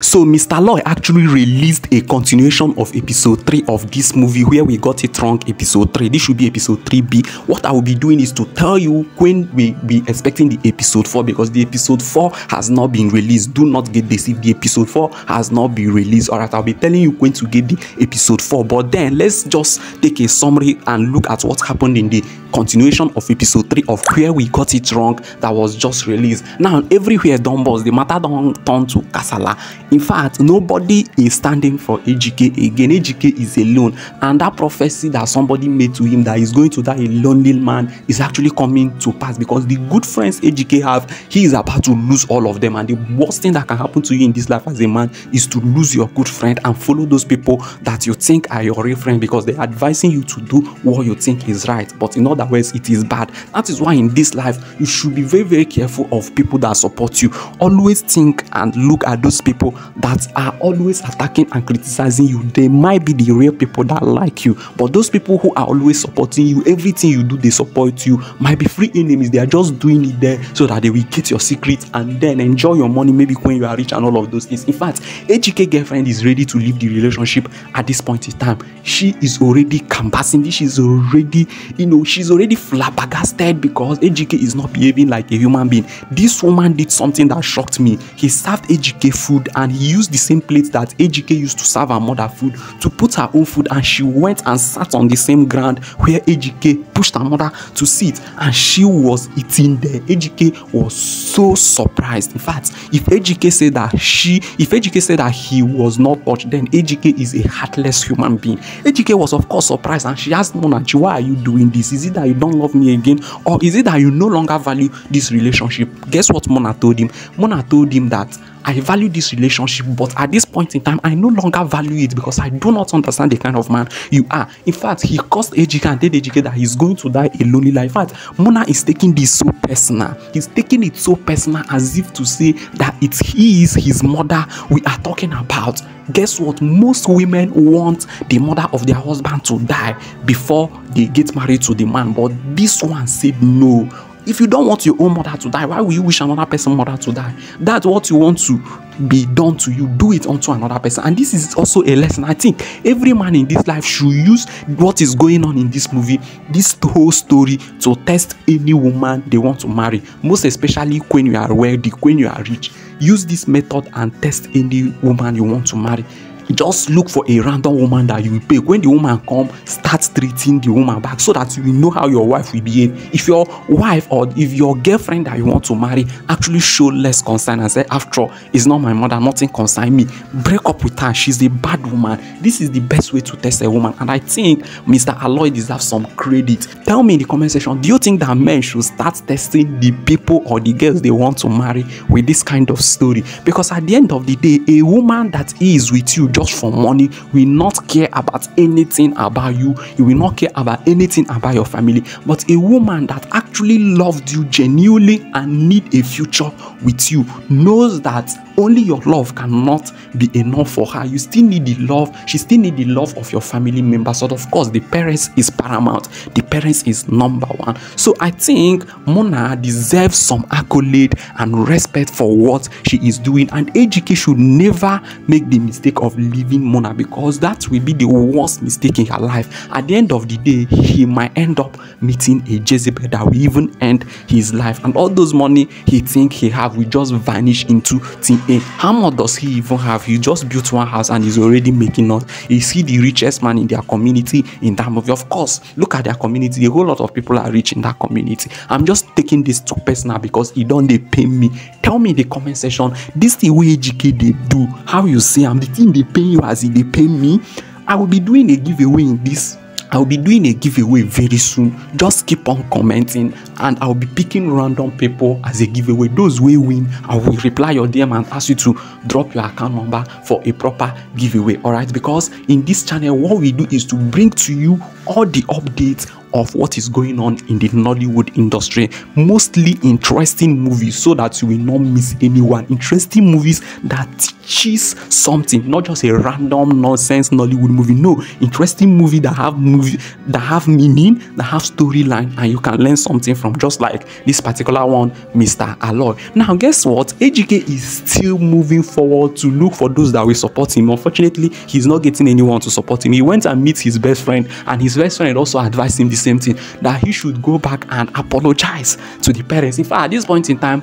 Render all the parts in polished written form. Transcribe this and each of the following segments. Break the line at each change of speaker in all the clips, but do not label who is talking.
So Mr. Aloy actually released a continuation of episode 3 of this movie where we got it wrong, episode 3. This should be episode 3B. What I will be doing is to tell you when we be expecting the episode 4, because the episode 4 has not been released. Do not get deceived. The episode 4 has not been released. Alright, I'll be telling you when to get the episode 4. But then let's just take a summary and look at what happened in the continuation of episode 3 of where we got it wrong that was just released. Now everywhere done buzz, the matter don't turn to kasala. In fact, nobody is standing for AGK again. AGK is alone, and that prophecy that somebody made to him that he's going to die a lonely man is actually coming to pass, because the good friends AGK have, he is about to lose all of them. And the worst thing that can happen to you in this life as a man is to lose your good friend and follow those people that you think are your real friend, because they're advising you to do what you think is right, but in other words it is bad. That is why in this life you should be very, very careful of people that support you. Always think and look at those people that are always attacking and criticizing you. They might be the real people that like you, but those people who are always supporting you, everything you do they support you, might be free enemies. They are just doing it there so that they will get your secrets and then enjoy your money maybe when you are rich and all of those things. In fact, AGK girlfriend is ready to leave the relationship at this point in time. She is already canvassing this. She's already, she's already flabbergasted because AGK is not behaving like a human being. This woman did something that shocked me. He served AGK food and he used the same plate that AGK used to serve her mother food to put her own food, and she went and sat on the same ground where AGK pushed her mother to sit, and she was eating there. AGK was so surprised. In fact, if AGK said that he was not touched, then AGK is a heartless human being. AGK was of course surprised, and she asked Monachi, why are you doing this? Is it that you don't love me again, or is it that you no longer value this relationship? Guess what Mona told him? Mona told him that I value this relationship, but at this point in time I no longer value it because I do not understand the kind of man you are. In fact, he caused AGK and told AGK that he's going to die a lonely life. In fact, Mona is taking this so personal. He's taking it so personal, as if to say that he is his mother we are talking about. Guess what? Most women want the mother of their husband to die before they get married to the man, but this one said no. If you don't want your own mother to die, why will you wish another person's mother to die? That's what you want to be done to you. Do it unto another person. And this is also a lesson. I think every man in this life should use what is going on in this movie, this whole story, to test any woman they want to marry. Most especially when you are wealthy, when you are rich. Use this method and test any woman you want to marry. Just look for a random woman that you will pay. When the woman come, start treating the woman back so that you will know how your wife will behave. If your wife or if your girlfriend that you want to marry actually show less concern and say, after all, it's not my mother, nothing concern me, break up with her. She's a bad woman. This is the best way to test a woman, and I think Mr. Aloy deserves some credit. Tell me in the comment section, do you think that men should start testing the people or the girls they want to marry with this kind of story? Because at the end of the day, a woman that is with you just for money will not care about anything about you. You will not care about anything about your family. But a woman that actually loved you genuinely and need a future with you knows that only your love cannot be enough for her. You still need the love. She still need the love of your family members. So of course, the parents is paramount. The parents is number one. So I think Mona deserves some accolade and respect for what she is doing. And AGK should never make the mistake of leaving Mona, because that will be the worst mistake in her life. At the end of the day, he might end up meeting a Jezebel that will even end his life. And all those money he think he have will just vanish into thin air. How much does he even have? He just built one house and he's already making us. Is he the richest man in their community in that movie? Of course, look at their community. A whole lot of people are rich in that community. I'm just taking this too personal because he don't they pay me. Tell me in the comment section, this the way AGK they do. How you say I'm the thing they pay you as if they pay me. I will be doing a giveaway in this. I will be doing a giveaway very soon. Just keep on commenting and I'll be picking random people as a giveaway. Those who win, I will reply your DM and ask you to drop your account number for a proper giveaway. Alright, because in this channel what we do is to bring to you all the updates, of what is going on in the Nollywood industry. Mostly interesting movies so that you will not miss anyone. Interesting movies that teaches something, not just a random nonsense Nollywood movie. No, interesting movie that have meaning, that have storyline, and you can learn something from, just like this particular one, Mr. Aloy. Now guess what? AGK is still moving forward to look for those that will support him. Unfortunately, he's not getting anyone to support him. He went and meet his best friend, and his best friend also advised him the same thing, that he should go back and apologize to the parents. In fact, at this point in time,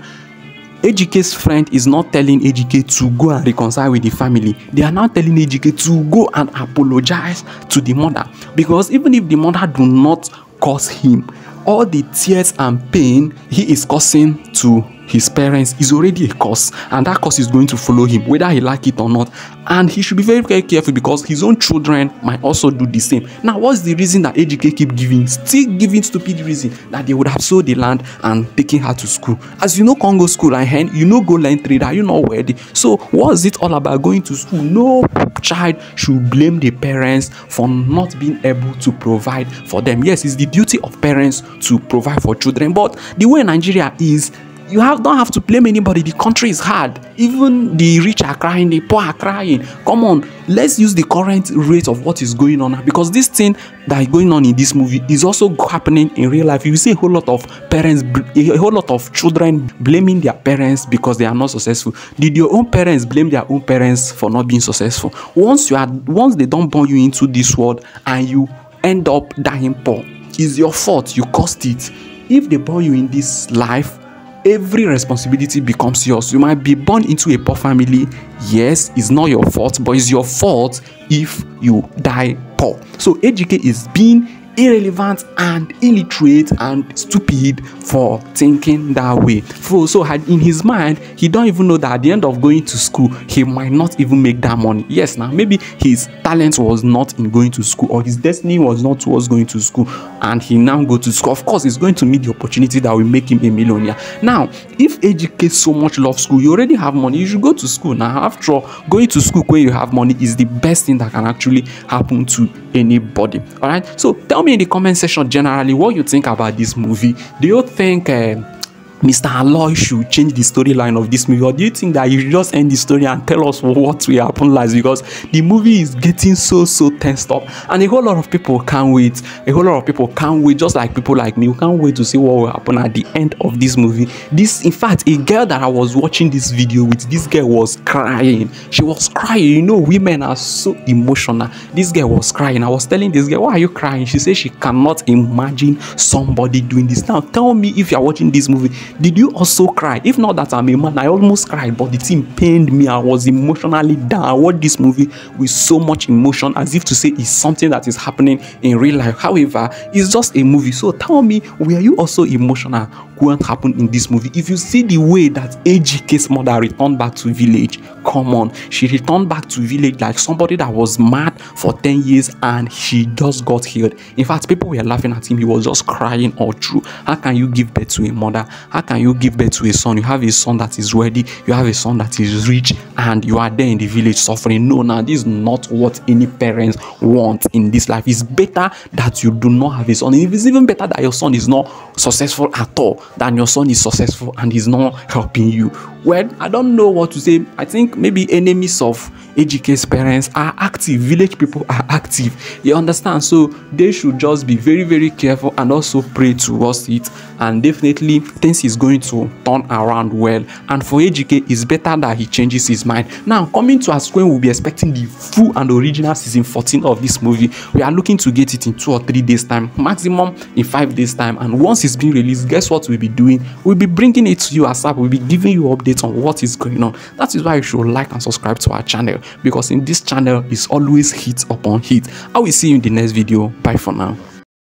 AGK's friend is not telling AGK to go and reconcile with the family. They are now telling AGK to go and apologize to the mother, because even if the mother do not cause him, all the tears and pain he is causing to his parents is already a curse, and that curse is going to follow him whether he like it or not. And he should be very, very careful, because his own children might also do the same. Now, what's the reason that AGK keep giving, still giving stupid reason that they would have sold the land and taken her to school? As you know, Congo school and hen, you know, go learn trade, are you not ready? So what's it all about going to school? No child should blame the parents for not being able to provide for them. Yes, it's the duty of parents to provide for children, but the way Nigeria is, you don't have to blame anybody. The country is hard. Even the rich are crying, the poor are crying. Come on, let's use the current rate of what is going on now, because this thing that is going on in this movie is also happening in real life. You see a whole lot of parents, a whole lot of children blaming their parents because they are not successful. Did your own parents blame their own parents for not being successful? Once they don't born you into this world and you end up dying poor, it's your fault. You caused it. If they born you in this life, every responsibility becomes yours. You might be born into a poor family. Yes, it's not your fault, but it's your fault if you die poor. So AGK is being irrelevant and illiterate and stupid for thinking that way. So in his mind, he don't even know that at the end of going to school, he might not even make that money. Yes, now maybe his talent was not in going to school, or his destiny was not towards going to school, and he now go to school. Of course, he's going to meet the opportunity that will make him a millionaire. Now, if AGK so much loves school, you already have money, you should go to school. Now, after all, going to school where you have money is the best thing that can actually happen to anybody. All right, so tell me in the comment section generally what you think about this movie. Do you think Mr. Aloy should change the storyline of this movie, or do you think that you should just end the story and tell us what will happen last? Because the movie is getting so tensed up, and a whole lot of people can't wait. A whole lot of people can't wait, just like people like me who can't wait to see what will happen at the end of this movie. In fact, a girl that I was watching this video with, this girl was crying. She was crying. You know, women are so emotional. This girl was crying. I was telling this girl, why are you crying? She said she cannot imagine somebody doing this. Now tell me, if you are watching this movie, did you also cry? If not that I'm a man, I almost cried, but the thing pained me. I was emotionally down. I watched this movie with so much emotion, as if to say it's something that is happening in real life. However, it's just a movie. So tell me, were you also emotional? What happened in this movie? If you see the way that AGK's mother returned back to village, come on, she returned back to village like somebody that was mad for 10 years and she just got healed. In fact, people were laughing at him. He was just crying all through. How can you give birth to a mother? How can you give birth to a son? You have a son that is ready, you have a son that is rich, and you are there in the village suffering. No, now this is not what any parents want in this life. It's better that you do not have a son. If it's even better that your son is not successful at all than your son is successful and he's not helping you. Well, I don't know what to say. I think maybe enemies of AGK's parents are active. Village people are active. You understand? So they should just be very careful and also pray towards it. And definitely things is going to turn around well. And for AGK, it's better that he changes his mind. Now, coming to us when we'll be expecting the full and original season 14 of this movie. We are looking to get it in 2 or 3 days time, maximum in 5 days time. And once it's been released, guess what we'll be doing? We'll be bringing it to you ASAP. We'll be giving you updates on what is going on. That is why you should like and subscribe to our channel, because in this channel is always hit upon hit. I will see you in the next video. Bye for now.